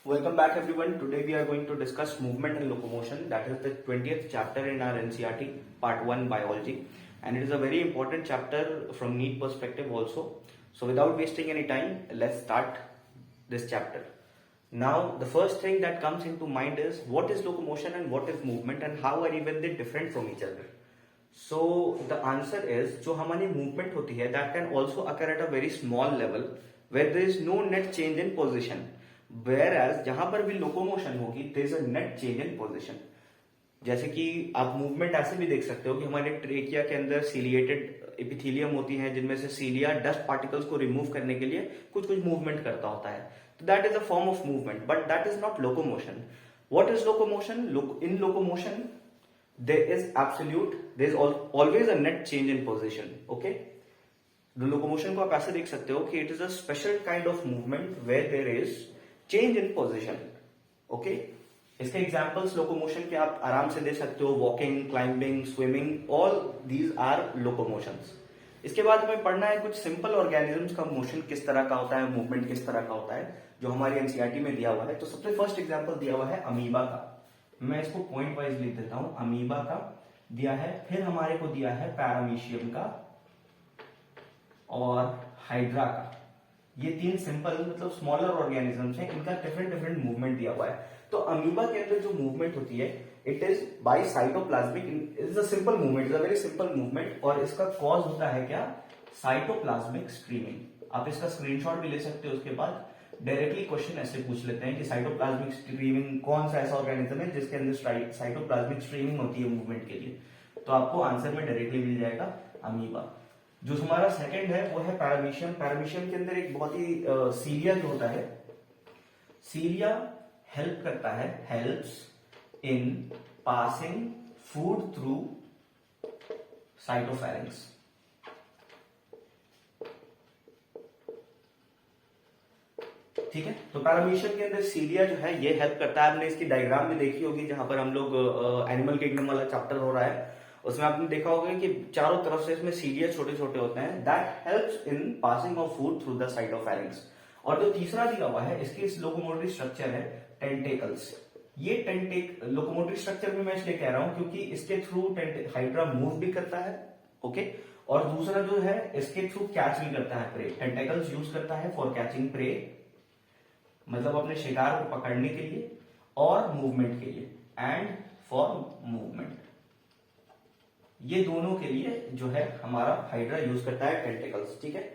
Welcome back everyone. Today we are going to discuss movement and locomotion. That is the 20th chapter in our NCERT part 1 biology, and it is a very important chapter from NEET perspective also. So without wasting any time, let's start this chapter. Now the first thing that comes into mind is what is locomotion and what is movement and how are even they different from each other. So the answer is जो हमारी movement होती है that can also occur at a very small level where there is no net change in position. Whereas जहां पर भी locomotion होगी there is a net change in position. जैसे कि आप मूवमेंट ऐसे भी देख सकते हो कि हमारे ट्रेकिया के अंदर सीलिएटेड एपिथेलियम होती है जिनमें से सीलिया डस्ट पार्टिकल्स को रिमूव करने के लिए कुछ कुछ मूवमेंट करता होता है. तो that is a form of movement but that is not locomotion. What is locomotion? In locomotion there is absolute, there is always a net change in position. Okay, the locomotion को आप ऐसे देख सकते हो कि it is a special kind of movement where there is change in position. Okay, इसके examples locomotion के आप आराम से दे सकते हो. Walking, climbing, swimming, all these are locomotions. इसके बाद हमें पढ़ना है कुछ सिंपल ऑर्गेनिजम्स का मोशन किस तरह का होता है, मूवमेंट किस तरह का होता है, जो हमारी एनसीईआरटी में दिया हुआ है. तो सबसे फर्स्ट एग्जांपल दिया हुआ है अमीबा का. मैं इसको पॉइंट वाइज लिख देता हूं. अमीबा का दिया है, फिर हमारे को दिया है पैरामीशियम का और हाइड्रा का. ये तीन सिंपल मतलब स्मॉलर ऑर्गेनिजम्स हैं, इनका डिफरेंट डिफरेंट मूवमेंट दिया हुआ है. तो अमीबा के अंदर जो मूवमेंट होती है it is by cytoplasmic. It is a simple movement, is a very simple movement और इसका कॉज होता है क्या? Cytoplasmic streaming. आप इसका स्क्रीनशॉट भी ले सकते हो. उसके बाद डायरेक्टली क्वेश्चन ऐसे पूछ लेते हैं कि साइटोप्लाज्मिक स्ट्रीमिंग कौन सा ऐसा ऑर्गेनिज्म है जिसके अंदर साइटोप्लाज्मिक स्ट्रीमिंग होती है मूवमेंट के लिए. तो आपको आंसर में डायरेक्टली मिल जाएगा अमीबा. जो हमारा सेकंड है वो है पैरामीशियम. पैरामीशियम के अंदर एक बहुत ही सीलिया जो होता है, सीलिया हेल्प करता है, helps in passing food through cytopharynx. ठीक है, तो पैरामीशियम के अंदर सीलिया जो है ये हेल्प करता है. आपने इसकी डायग्राम भी देखी होगी जहां पर हम लोग एनिमल किंगडम वाला चैप्टर हो रहा है, उसमें आपने देखा होगा कि चारों तरफ से इसमें सीलिया छोटे छोटे होते हैं. That helps in passing of food through the cytopharynx. और जो तीसरा दिया हुआ है इसकी लोकोमोटरी स्ट्रक्चर है टेंटेकल्स. ये लोकोमोटरी स्ट्रक्चर भी मैं इसलिए कह रहा हूं क्योंकि इसके थ्रू हाइड्रा मूव भी करता है. ओके, और दूसरा जो है इसके थ्रू कैच भी करता है प्रे. टेंटेकल्स यूज करता है फॉर कैचिंग प्रे, मतलब अपने शिकार को पकड़ने के लिए और मूवमेंट के लिए, एंड फॉर मूवमेंट. ये दोनों के लिए जो है हमारा हाइड्रा यूज करता है टेंटेकल्स. ठीक है,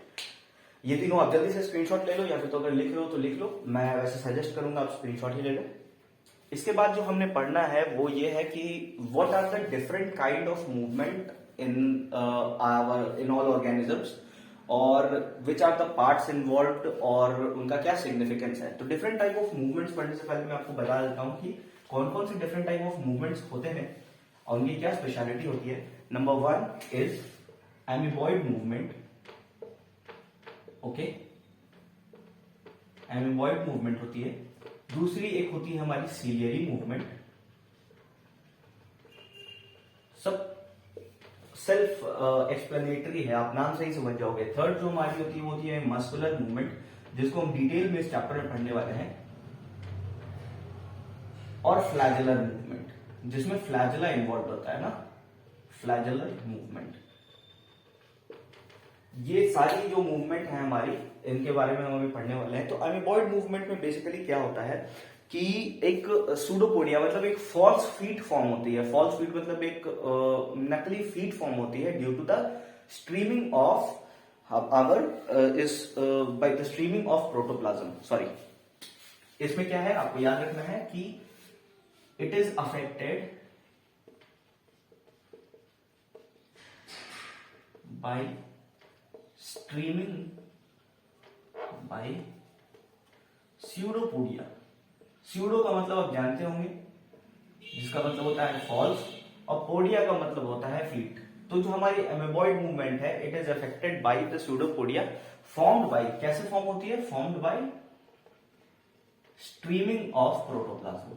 ये तीनों आप जल्दी से स्क्रीनशॉट ले लो या फिर तो अगर लिख रहे हो तो लिख लो. मैं वैसे सजेस्ट करूंगा आप स्क्रीनशॉट ही ले लो. इसके बाद जो हमने पढ़ना है वो ये है कि what are the different kind of movement in all organisms और which are the parts involved और उनका क्या सिग्निफिकेंस है. तो डिफरेंट टाइप ऑफ मूवमेंट्स पढ़ने से पहले मैं आपको बता देता हूं कि कौन कौन से डिफरेंट टाइप ऑफ मूवमेंट्स होते हैं और उनकी क्या स्पेशलिटी होती है. Number 1 is amoeboid movement. Okay, amoeboid movement होती है. दूसरी एक होती है हमारी सीलियरी मूवमेंट. सब सेल्फ एक्सप्लेनेटरी है, आप नाम से ही समझ जाओगे. थर्ड जो हमारी होती है मस्कुलर मूवमेंट, जिसको हम डिटेल में इस चैप्टर में पढ़ने वाले हैं. और फ्लैजेलर मूवमेंट, जिसमें फ्लैजेला इन्वॉल्व होता है ना, फ्लैजेलर मूवमेंट. ये सारी जो मूवमेंट है हमारी, इनके बारे में हम अभी पढ़ने वाले हैं. तो अमीबॉइड मूवमेंट में बेसिकली क्या होता है कि एक सूडोपोडिया मतलब एक फॉल्स फीट फॉर्म होती है. फॉल्स फीट मतलब एक नकली फीट फॉर्म होती है due to the streaming of our is by the streaming of protoplasm. Sorry, इसमें क्या है आपको याद रखना है कि it is affected by streaming by pseudopodia. Pseudo का मतलब आप जानते होंगे, जिसका मतलब होता है फॉल्स, और पोडिया का मतलब होता है फीट. तो जो हमारी एमीबॉइड मूवमेंट है it is affected by the pseudopodia formed by, कैसे फॉर्म होती है? Formed by streaming of protoplasm.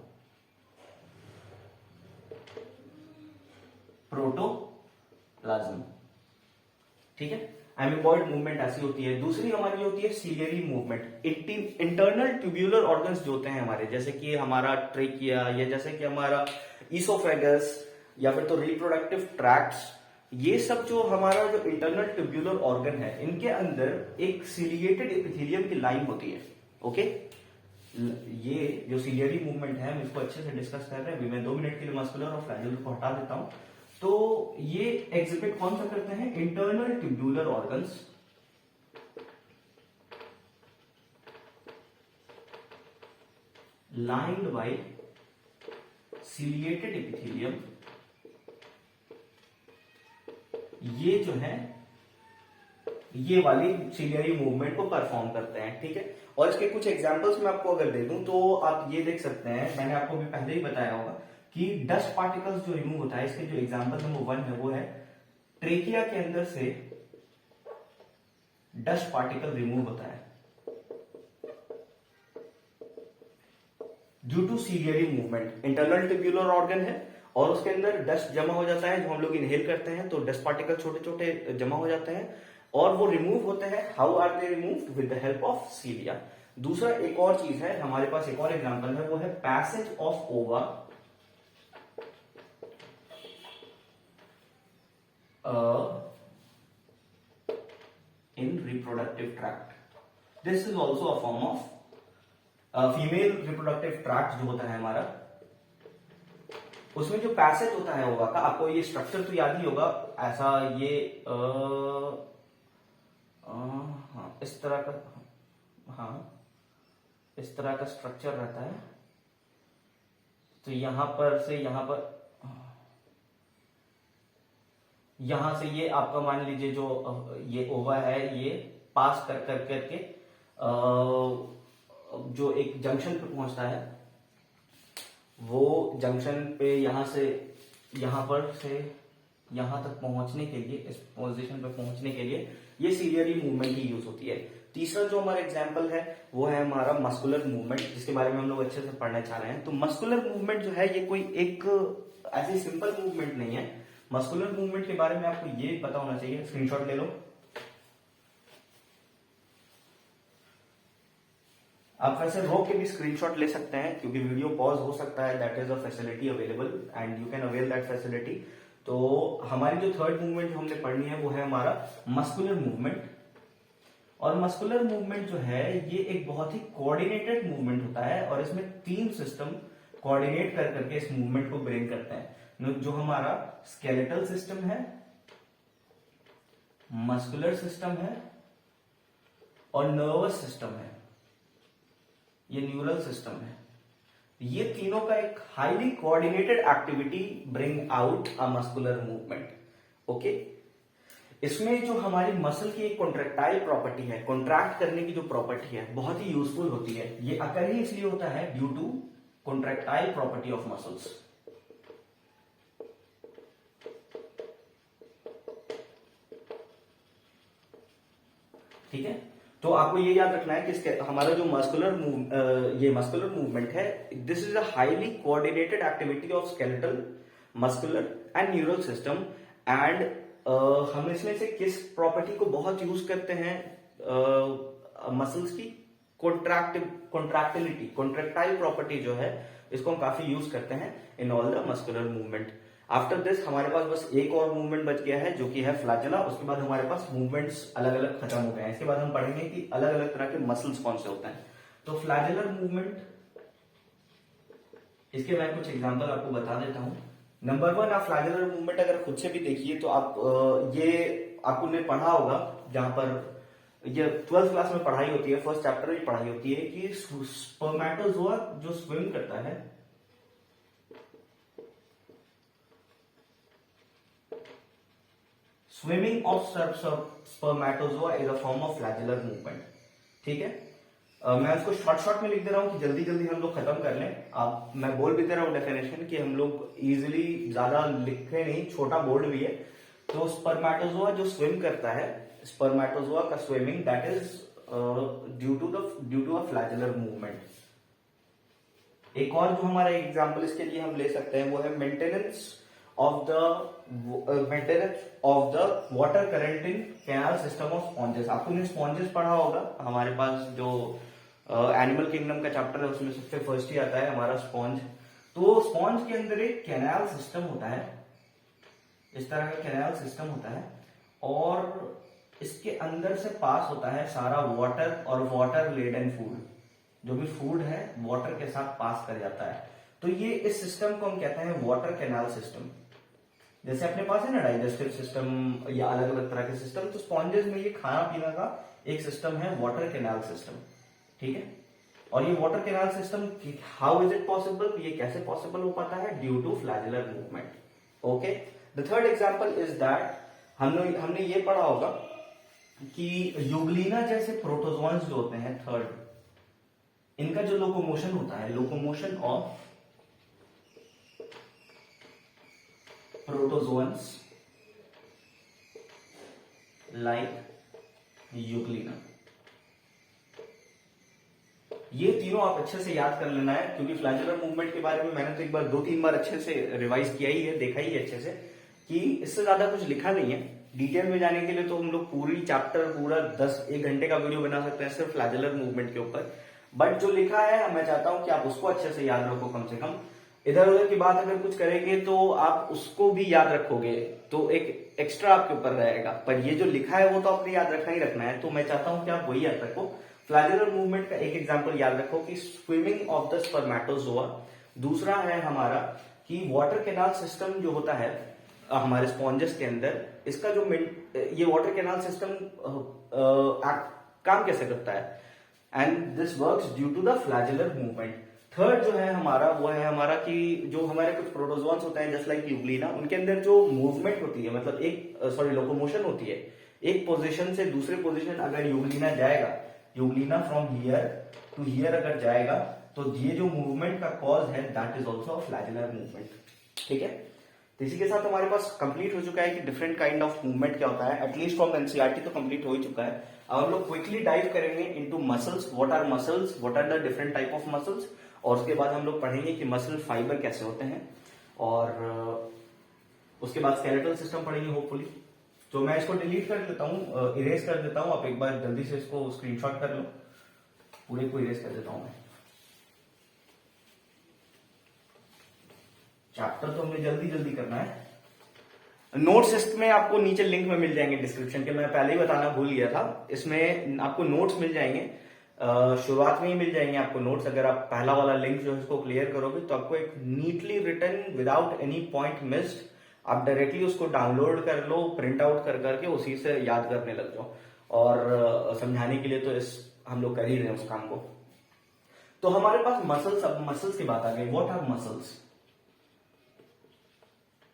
Protoplasm. ठीक है, एमीबॉइड मूवमेंट ऐसी होती है। दूसरी हमारी होती है ciliary movement. Internal tubular organs जो होते हैं हमारे, जैसे कि हमारा ट्रेकिया या जैसे कि हमारा ईसोफेगस या फिर तो रिप्रोडक्टिव ट्रैक्ट्स, ये सब जो हमारा जो इंटरनल ट्यूब्यूलर ऑर्गन है, इनके अंदर एक सीलिएटेड एपिथेलियम की लाइन होती है। ओके, ये जो सीलियरी मूवमेंट है हम इसको अच्छे से डिस्कस कर रहे हैं। अभी मैं 2 मिनट के लिए मस्कुलर और फ्लैजुलर को हटा देता हूं। तो ये एग्जिबिट कौन सा करते हैं? Internal tubular organs lined by ciliated epithelium, ये जो है ये वाली सीलियरी मूवमेंट को परफॉर्म करते हैं। ठीक है, और इसके कुछ एग्जांपल्स मैं आपको अगर दे दूं तो आप ये देख सकते हैं, मैंने आपको भी पहले ही बताया होगा कि डस्ट पार्टिकल्स जो रिमूव होता है, इसके जो एग्जांपल नंबर 1 है वो है ट्रेकिया के अंदर से डस्ट पार्टिकल रिमूव होता है due to ciliary movement. Internal tubular organ है और उसके अंदर डस्ट जमा हो जाता है, जो हम लोग इनहेल करते हैं तो डस्ट पार्टिकल छोटे छोटे जमा हो जाते हैं और वो रिमूव होते हैं। How are they removed? With the help of cilia. दूसरा एक और चीज है, हमारे पास एक और एग्जांपल है, वो है पैसेज ऑफ ओवा in reproductive tract. This is also a form of female reproductive tract जो होता है हमारा, उसमें जो पैसेज होता है ओवा का, आपको ये स्ट्रक्चर तो याद ही होगा, ऐसा ये हाँ इस तरह का, हाँ इस तरह का स्ट्रक्चर रहता है। तो यहां पर से यहां से ये आपका मान लीजिए जो ये ओवा है, ये पास कर कर करके जो एक जंक्शन पे पहुंचता है, वो जंक्शन पे यहां से यहां पर से यहां तक पहुंचने के लिए, इस पोजीशन पे पहुंचने के लिए ये सीलियरी मूवमेंट ही यूज होती है। तीसरा जो हमारा एग्जांपल है वो है हमारा मस्कुलर मूवमेंट, जिसके बारे में हम लोग अच्छे से पढ़ना चाह रहे हैं। तो मस्कुलर मूवमेंट जो है ये कोई एक ऐसी सिंपल मूवमेंट नहीं है। मस्कुलर मूवमेंट के बारे में आपको ये पता होना चाहिए, स्क्रीनशॉट ले लो। आप वैसे रोक के भी स्क्रीनशॉट ले सकते हैं क्योंकि वीडियो पॉज हो सकता है, that is a facility available and you can avail that facility. तो हमारी जो थर्ड मूवमेंट जो हमने पढ़नी है वो है हमारा मस्कुलर मूवमेंट। और मस्कुलर मूवमेंट जो है ये एक बहुत ही कोऑर्डिनेटेड मूवमेंट होता है और इसमें 3 सिस्टम कोऑर्डिनेट कर करके इस मूवमेंट को ब्रिंग करते हैं, जो हमारा स्केलेटल सिस्टम है, मस्कुलर सिस्टम है और नर्वस सिस्टम है, ये न्यूरल सिस्टम है। ये तीनों का एक highly coordinated activity bring out a muscular movement. Okay, इसमें जो हमारी मसल की एक कॉन्ट्रैक्टाइल प्रॉपर्टी है, कॉन्ट्रैक्ट करने की जो प्रॉपर्टी है, बहुत ही यूजफुल होती है। ये अकर ही इसलिए होता है due to contractile property of muscles. ठीक है, तो आपको ये याद रखना है कि हमारा जो ये मस्कुलर मूवमेंट है, this is a highly coordinated activity of skeletal, muscular and neural system. And हम इसमें से किस प्रॉपर्टी को बहुत यूज करते हैं? मसल्स की कॉन्ट्रैक्टिलिटी, कॉन्ट्रैक्टाइल प्रॉपर्टी जो है, इसको हम काफी यूज करते हैं in all the muscular movement. After this हमारे पास बस एक और मूवमेंट बच गया है जो कि है फ्लैजेला। उसके बाद हमारे पास मूवमेंट्स अलग अलग खत्म हो गए हैं। इसके बाद हम पढ़ेंगे कि अलग अलग तरह के मसल्स कौन से होते हैं। तो फ्लैजेलर मूवमेंट, इसके मैं कुछ एग्जांपल आपको बता देता हूं। नंबर 1, आप फ्लैजेलर मूवमेंट अगर खुद से भी देखिए तो आप ये आपने पढ़ा होगा, जहां पर ये 12th क्लास में पढ़ाई होती है, फर्स्ट चैप्टर में पढ़ाई होती है कि स्पर्मेटोजोआ जो स्विम करता है, swimming of spermatozoa is a form of flagellar movement. ठीक है, मैं उसको शॉर्ट में लिख दे रहा हूं कि जल्दी जल्दी हम लोग खत्म कर लें। आप, मैं बोल भी दे रहा हूं डेफिनेशन कि हम लोग इजीली ज्यादा लिखे नहीं, छोटा बोर्ड भी है। तो स्पर्मेटोजोआ जो स्विम करता है, स्पर्मेटोजोआ का swimming, that is due to a flagellar movement. एक और जो हमारा एग्जांपल इसके लिए हम ले सकते हैं वो है maintenance of the maintenance of the water current in canal system of sponges. आपने स्पॉन्जेस पढ़ा होगा, हमारे पास जो एनिमल किंगडम का चैप्टर है उसमें सबसे फर्स्ट ही आता है हमारा स्पॉन्ज। तो स्पॉन्ज के अंदर एक कैनाल सिस्टम होता है, इस तरह का कैनाल सिस्टम होता है, और इसके अंदर से पास होता है सारा वाटर और वाटर लेडन फूड, जो भी फूड है वाटर के साथ पास कर जाता है। तो ये इस सिस्टम को हम कहते हैं वाटर कैनाल सिस्टम। जैसे अपने पास है ना डाइजेस्टिव सिस्टम या अलग अलग तरह के सिस्टम, तो स्पॉन्जेस में ये खाना पीना का एक सिस्टम है वाटर कैनाल सिस्टम, ठीक है। और ये water canal system how is it possible, ये कैसे पॉसिबल हो पाता है, due to flagellar movement. Okay, the third example is that हमने ये पढ़ा होगा कि यूग्लिना जैसे प्रोटोजोन्स जो होते हैं थर्ड, इनका जो लोकोमोशन होता है, locomotion of protozoans like Euglena, ये तीनों आप अच्छे से याद कर लेना है, क्योंकि फ्लैजुलर मूवमेंट के बारे में मैंने तो एक बार 2-3 बार अच्छे से रिवाइज किया ही है, देखा ही है अच्छे से, कि इससे ज्यादा कुछ लिखा नहीं है। डिटेल में जाने के लिए तो हम लोग पूरी चैप्टर पूरा 1 घंटे का वीडियो बना सकते हैं सिर्फ फ्लैजुलर मूवमेंट के ऊपर, बट जो लिखा है मैं चाहता हूं कि आप उसको अच्छे से याद रखो। कम से कम इधर उधर की बात अगर कुछ करेंगे तो आप उसको भी याद रखोगे तो एक एक्स्ट्रा आपके ऊपर रहेगा, पर ये जो लिखा है वो तो आपने याद रखना ही रखना है। तो मैं चाहता हूं कि आप वही याद रखो। फ्लैजुलर मूवमेंट का एक एग्जांपल याद रखो कि स्विमिंग ऑफ द स्पर्मेटोजोआ। दूसरा है हमारा कि वाटर कैनाल सिस्टम जो होता है हमारे स्पॉन्जेस के अंदर, इसका जो ये वाटर कैनाल सिस्टम काम कैसे करता है, and this works due to the flagellar movement. Third जो है हमारा वो है हमारा कि जो हमारे कुछ प्रोटोजोन्स होते हैं जस्ट लाइक यूग्लिना, उनके अंदर जो मूवमेंट होती है, मतलब एक लोकोमोशन होती है, एक पोजीशन से दूसरे पोजीशन अगर यूग्लिना जाएगा, euglena from here to here अगर जाएगा, तो ये जो मूवमेंट का कॉज है that is also flagellar movement, ठीक है। तो इसी के साथ हमारे पास कंप्लीट हो चुका है कि डिफरेंट काइंड ऑफ मूवमेंट क्या होता है, एटलीस्ट फ्रॉम एनसीईआरटी तो कंप्लीट हो ही चुका है। अब हम लोग क्विकली डाइव करेंगे into muscles, what are muscles, what are the different type of muscles, और उसके बाद हम लोग पढ़ेंगे कि मसल फाइबर कैसे होते हैं, और उसके बाद स्केलेटल सिस्टम पढ़ेंगे होपफुली। तो मैं इसको डिलीट कर देता हूँ, इरेज कर देता हूँ, आप एक बार जल्दी से इसको स्क्रीनशॉट कर लो, पूरे को इरेज कर देता हूं मैं। चैप्टर तो हमें जल्दी जल्दी करना है। नोट्स इसमें आपको नीचे लिंक में मिल जाएंगे डिस्क्रिप्शन के, मैं पहले ही बताना भूल गया था, इसमें आपको नोट्स मिल जाएंगे, शुरुआत में ही मिल जाएंगे आपको नोट्स। अगर आप पहला वाला लिंक जो है इसको क्लियर करोगे तो आपको एक neatly written without any point missed, आप डायरेक्टली उसको डाउनलोड कर लो, प्रिंट आउट कर करके उसी से याद करने लग जाओ। और समझाने के लिए तो इस हम लोग कर ही रहे हैं उस काम को। तो हमारे पास मसल्स, अब मसल्स की बात आ गई। What are muscles?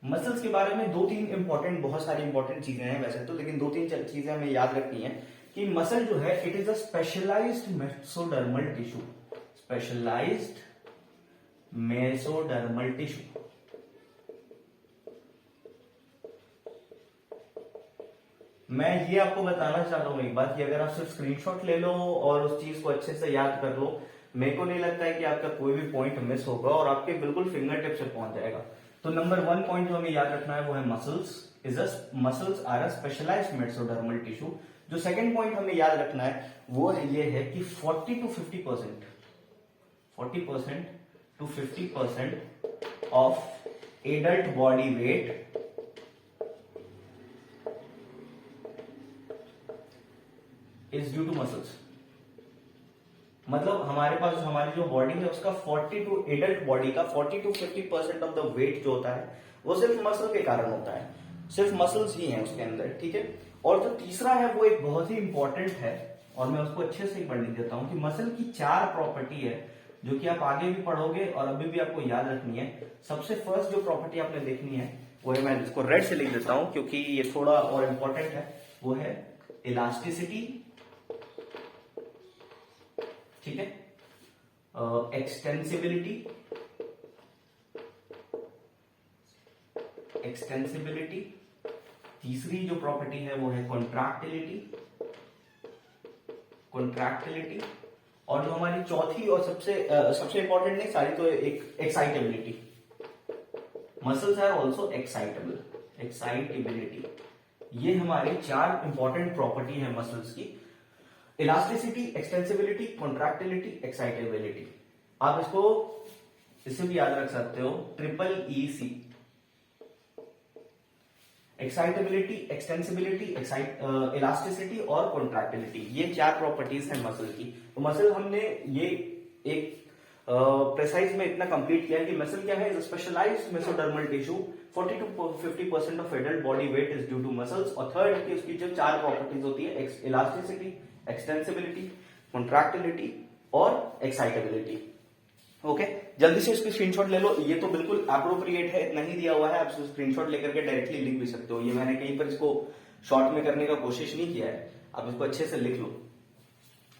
मसल्स के बारे में 2-3 इंपॉर्टेंट, बहुत सारी इंपॉर्टेंट चीजें हैं वैसे तो, लेकिन 2-3 चीजें हमें याद रखनी है कि मसल जो है it is a specialised mesodermal tissue, specialised mesodermal tissue. मैं ये आपको बताना चाह रहा हूं एक बात कि अगर आप सिर्फ स्क्रीनशॉट ले लो और उस चीज को अच्छे से याद कर लो, मेरे को नहीं लगता है कि आपका कोई भी पॉइंट मिस होगा और आपके बिल्कुल फिंगर टिप से पहुंच जाएगा। तो नंबर 1 पॉइंट जो हमें याद रखना है वो है muscles are a specialised mesodermal tissue. जो सेकंड पॉइंट हमें याद रखना है वो ये है कि 40 to 50% of adult body weight is due to muscles. मतलब हमारे पास हमारी जो बॉडी है उसका 40 टू एडल्ट बॉडी का 40 to 50% ऑफ द वेट जो होता है वो सिर्फ मसल के कारण होता है, सिर्फ मसल्स ही हैं उसके अंदर, ठीक है। और जो तीसरा है वो एक बहुत ही इंपॉर्टेंट है और मैं उसको अच्छे से ही पढ़ देता हूं कि मसल की 4 प्रॉपर्टी है जो कि आप आगे भी पढ़ोगे और अभी भी आपको याद रखनी है। सबसे फर्स्ट जो प्रॉपर्टी आपने देखनी है वो है, मैं इसको रेड से लिख देता हूं क्योंकि ये थोड़ा और इंपॉर्टेंट है, वो है इलास्टिसिटी, ठीक है, एक्सटेंसिबिलिटी। तीसरी जो प्रॉपर्टी है वो है कॉन्ट्रैक्टिलिटी, और जो हमारी चौथी और सबसे इंपॉर्टेंट नहीं, सारी तो एक excitability. Muscles are also excitable, excitability. ये हमारे 4 इंपॉर्टेंट प्रॉपर्टी है मसल्स की, इलास्टिसिटी, एक्सटेंसिबिलिटी, कॉन्ट्रैक्टिलिटी, एक्साइटेबिलिटी। आप इसको इससे भी याद रख सकते हो, EEC, एक्साइटेबिलिटी, एक्सटेंसिबिलिटी, इलास्टिसिटी और कॉन्ट्रैक्टिलिटी। ये 4 प्रॉपर्टीज हैं मसल की। तो मसल हमने ये एक प्रेसाइज में इतना कंप्लीट किया है कि मसल क्या है, is specialised mesodermal tissue, 40 to 50% of adult body weight is due to muscles. और थर्ड की उसकी जो 4 प्रॉपर्टीज होती है, इलास्टिसिटी, एक्सटेंसिबिलिटी, कॉन्ट्रैक्टिलिटी और एक्साइटेबिलिटी। ओके, जल्दी से इसकी स्क्रीनशॉट ले लो। ये तो बिल्कुल अप्रोप्रिएट है, इतना ही दिया हुआ है, आप इसको स्क्रीनशॉट लेकर के डायरेक्टली लिख भी सकते हो। ये मैंने कहीं पर इसको शॉर्ट में करने का कोशिश नहीं किया है, आप इसको अच्छे से लिख लो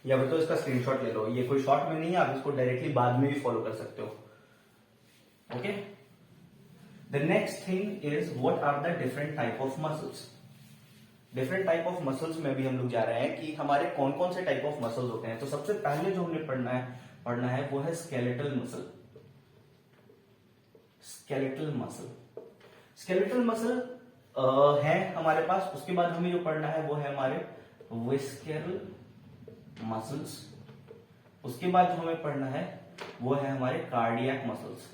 या फिर तो इसका स्क्रीनशॉट ले लो। ये कोई शॉर्ट में नहीं है, आप इसको डायरेक्टली बाद में भी फॉलो कर सकते हो। Okay, the next thing is what are the different type of muscles. Different type of muscles में भी हम लोग जा रहे हैं कि हमारे कौन कौन से टाइप ऑफ मसल्स होते हैं। तो सबसे पहले जो हमने पढ़ना है वो है skeletal muscle. Skeletal muscle, skeletal muscle है हमारे पास। उसके बाद हमें जो पढ़ना है वो है हमारे विस्केरल मसल्स। उसके बाद जो हमें पढ़ना है वो है हमारे कार्डियक मसल्स।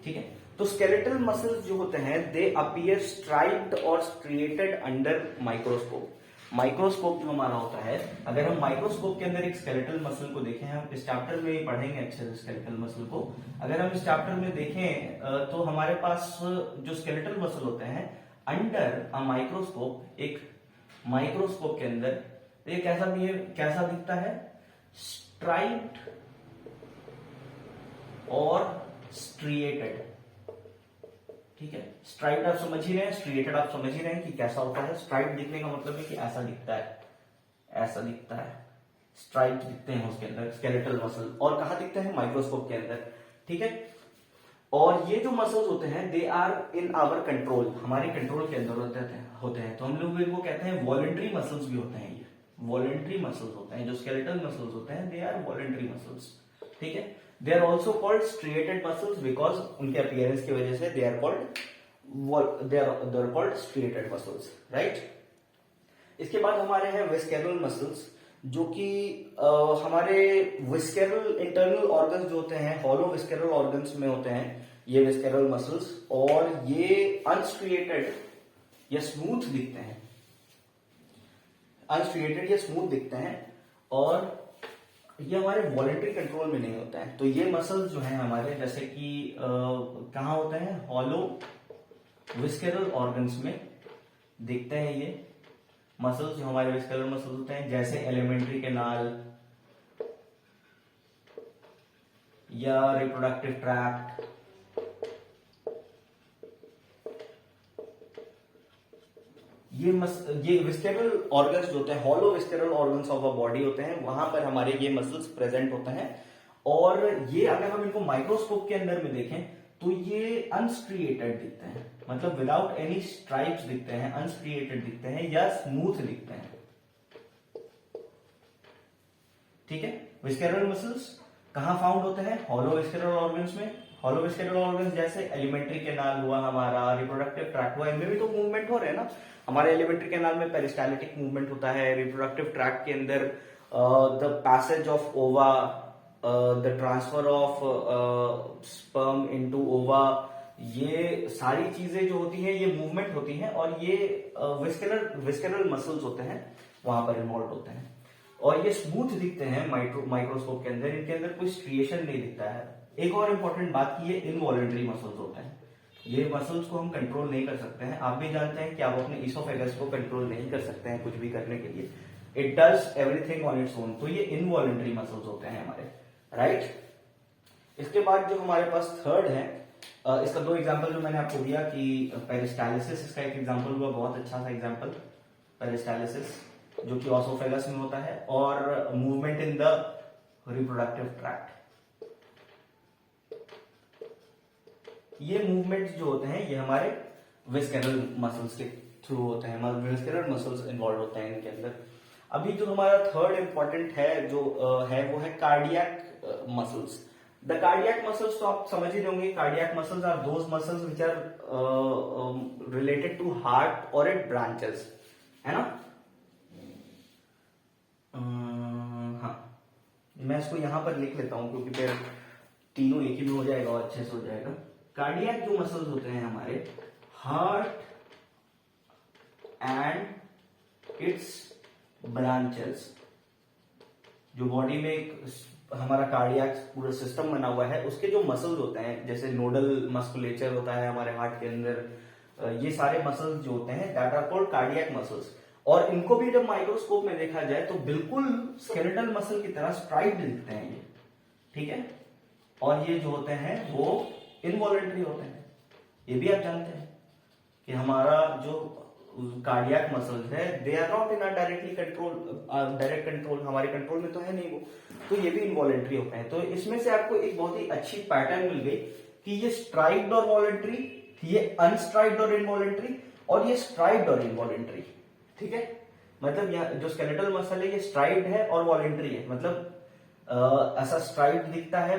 ठीक है, तो स्केलेटल मसल्स जो होते हैं दे अपीयर स्ट्राइप्ड और स्ट्रिएटेड अंडर माइक्रोस्कोप। माइक्रोस्कोप जो हमारा होता है, अगर हम माइक्रोस्कोप के अंदर एक स्केलेटल मसल को देखें, हम इस चैप्टर में पढ़ेंगे अच्छे से स्केलेटल मसल को। अगर हम इस चैप्टर में देखें तो हमारे पास जो स्केलेटल मसल होते हैं अंडर अ माइक्रोस्कोप, एक माइक्रोस्कोप के अंदर ये कैसा दिखता है, स्ट्राइप्ड और स्ट्रिएटेड। ठीक है, स्ट्राइप्ड आप समझ ही रहे हैं, स्ट्रिएटेड आप समझ ही रहे हैं कि कैसा होता है। स्ट्राइप्ड दिखने का मतलब है कि ऐसा दिखता है, ऐसा दिखता है, स्ट्राइप्ड दिखते हैं उसके अंदर स्केलेटल मसल। और कहां दिखते हैं, माइक्रोस्कोप के अंदर। ठीक है, और ये जो मसल्स होते हैं they are in our control, हमारे कंट्रोल के अंदर होते हैं। तो हम लोग इनको कहते हैं वॉलंटरी मसल्स भी होते हैं। ये वॉलंटरी मसल्स होते हैं, जो स्केलेटल मसल्स होते हैं दे आर वॉलंटरी मसल्स। ठीक है, they are also called striated muscles because उनके अपीयरेंस की वजह से they are called striated muscles, right. इसके बाद हमारे हैं विस्केरल मसल्स, जो कि हमारे विस्केरल इंटरनल ऑर्गन्स जो होते हैं, हॉलो विस्केरल ऑर्गन्स में होते हैं ये विस्केरल मसल्स, और ये अनस्ट्रिएटेड या स्मूथ दिखते हैं, अनस्ट्रिएटेड या स्मूथ दिखते हैं, और ये हमारे वॉलंटरी कंट्रोल में नहीं होता है। तो ये मसल्स जो हैं हमारे, जैसे कि कहाँ होते हैं, हॉलो विस्केरल ऑर्गन्स में दिखते हैं ये मसल्स, जो हमारे विस्केरल मसल्स होते हैं, जैसे एलिमेंट्री कैनाल या रिप्रोडक्टिव ट्रैक्ट। ये विस्केरल ऑर्गन्स जो होते हैं, hollow visceral organs of a body होते हैं, वहां पर हमारे ये मसल्स प्रेजेंट होते हैं। और ये अगर हम इनको माइक्रोस्कोप के अंदर में देखें तो ये अनस्ट्रिएटेड दिखते हैं, मतलब विदाउट एनी स्ट्राइप्स दिखते हैं, अनस्ट्रिएटेड दिखते हैं या स्मूथ दिखते हैं। ठीक है, विस्केरल मसल्स कहां फाउंड होते हैं, हॉलो विस्केरल ऑर्गन्स में। हॉलो विस्केरल ऑर्गन्स जैसे एलिमेंट्री कैनाल हुआ हमारा, रिप्रोडक्टिव ट्रैक्ट हुआ, इनमें भी तो मूवमेंट हो रहे हैं ना। हमारे एलिमेंट्री कैनाल में पेरिस्टालिटिक मूवमेंट होता है, रिप्रोडक्टिव ट्रैक्ट के अंदर द पैसेज ऑफ ओवा, the transfer of sperm into ओवा, ये सारी चीजें जो होती हैं ये मूवमेंट होती हैं, और ये विस्केरल मसल्स होते हैं वहां पर इन्वॉल्व होते हैं। और ये स्मूथ दिखते हैं माइक्रोस्कोप के अंदर, इनके अंदर कोई स्ट्रिएशन नहीं दिखता है। एक और इंपॉर्टेंट बात की, ये इनवॉलंटरी मसल्स होते हैं, ये मसल्स को हम कंट्रोल नहीं कर सकते हैं। आप भी जानते हैं कि आप अपने इसोफेगस को कंट्रोल नहीं कर सकते हैं कुछ भी करने के लिए, it does everything on its own. तो ये इनवॉलंटरी मसल्स होते हैं हमारे, राइट। इसके बाद जो हमारे पास थर्ड है, इसका 2 एग्जांपल जो मैंने आपको दिया कि पेरिस्टालिसिस, इसका एक एग्जांपल हुआ, बहुत अच्छा सा एग्जांपल, पेरिस्टालिसिस जो कि ऑसोफेगस में होता है, और movement in the reproductive tract. ये मूवमेंट्स जो होते हैं ये हमारे विस्केरल मसल्स के थ्रू होते हैं, विस्केरल मसल्स इन्वॉल्व होते हैं इनके अंदर। अभी जो हमारा थर्ड इंपॉर्टेंट है जो है वो है cardiac muscles. The cardiac muscles तो आप समझ ही होंगे, cardiac muscles are those muscles which are related to heart और इट ब्रांचेस, है ना। हाँ, मैं इसको यहां पर लिख लेता हूं क्योंकि फिर तीनों एक ही में हो जाएगा और अच्छे से हो जाएगा। कार्डियक जो मसल्स होते हैं हमारे, हार्ट एंड इट्स ब्रांचेस, जो बॉडी में एक हमारा कार्डियक पूरा सिस्टम बना हुआ है, उसके जो मसल्स होते हैं, जैसे नोडल मस्कुलेचर होता है हमारे हार्ट के अंदर, ये सारे मसल्स जो होते हैं that are called cardiac muscles. और इनको भी जब माइक्रोस्कोप में देखा जाए तो बिल्कुल स्केलेटल मसल की तरह स्ट्राइप्ड दिखते हैं ये, ठीक है। और ये जो होते हैं वो इनवॉलेंट्री होते हैं, ये भी आप जानते हैं कि हमारा जो कार्डियक मसल्स है they are not in directly control, direct control हमारे कंट्रोल में तो है नहीं वो, तो ये भी इनवॉलेंट्री होते हैं। तो इसमें से आपको एक बहुत ही अच्छी पैटर्न मिल गई कि ये स्ट्राइप्ड और वॉलेंट्री, ये अनस्ट्राइप्ड और इनवॉलेंट्री, और ये स्ट्राइप्ड और इनवॉलेंट्री, ठीक है। मतलब यहाँ जो स्केलेटल मसल है ये स्ट्राइप्ड है और वॉलेंट्री है, मतलब ऐसा स्ट्राइप्ड दिखता है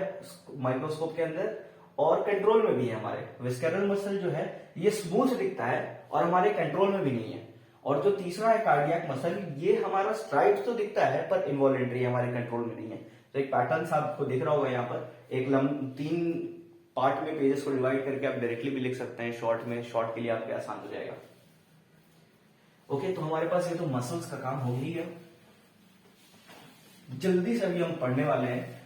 माइक्रोस्कोप के अंदर, और कंट्रोल में भी है। हमारे विस्केरल मसल जो है ये स्मूथ दिखता है और हमारे कंट्रोल में भी नहीं है। और जो तीसरा है कार्डियक मसल, ये हमारा स्ट्राइप्ड तो दिखता है पर इनवॉलेंट्री है, हमारे कंट्रोल में नहीं है। तो एक पैटर्न आपको दिख रहा होगा यहाँ पर, एक 3 पार्ट में पेजेस को डिवाइड करके आप डायरेक्टली भी लिख सकते हैं शॉर्ट में, शॉर्ट के लिए आपके आसान हो जाएगा। ओके, तो हमारे पास ये तो मसल्स का काम हो ही गया। जल्दी से अभी हम पढ़ने वाले हैं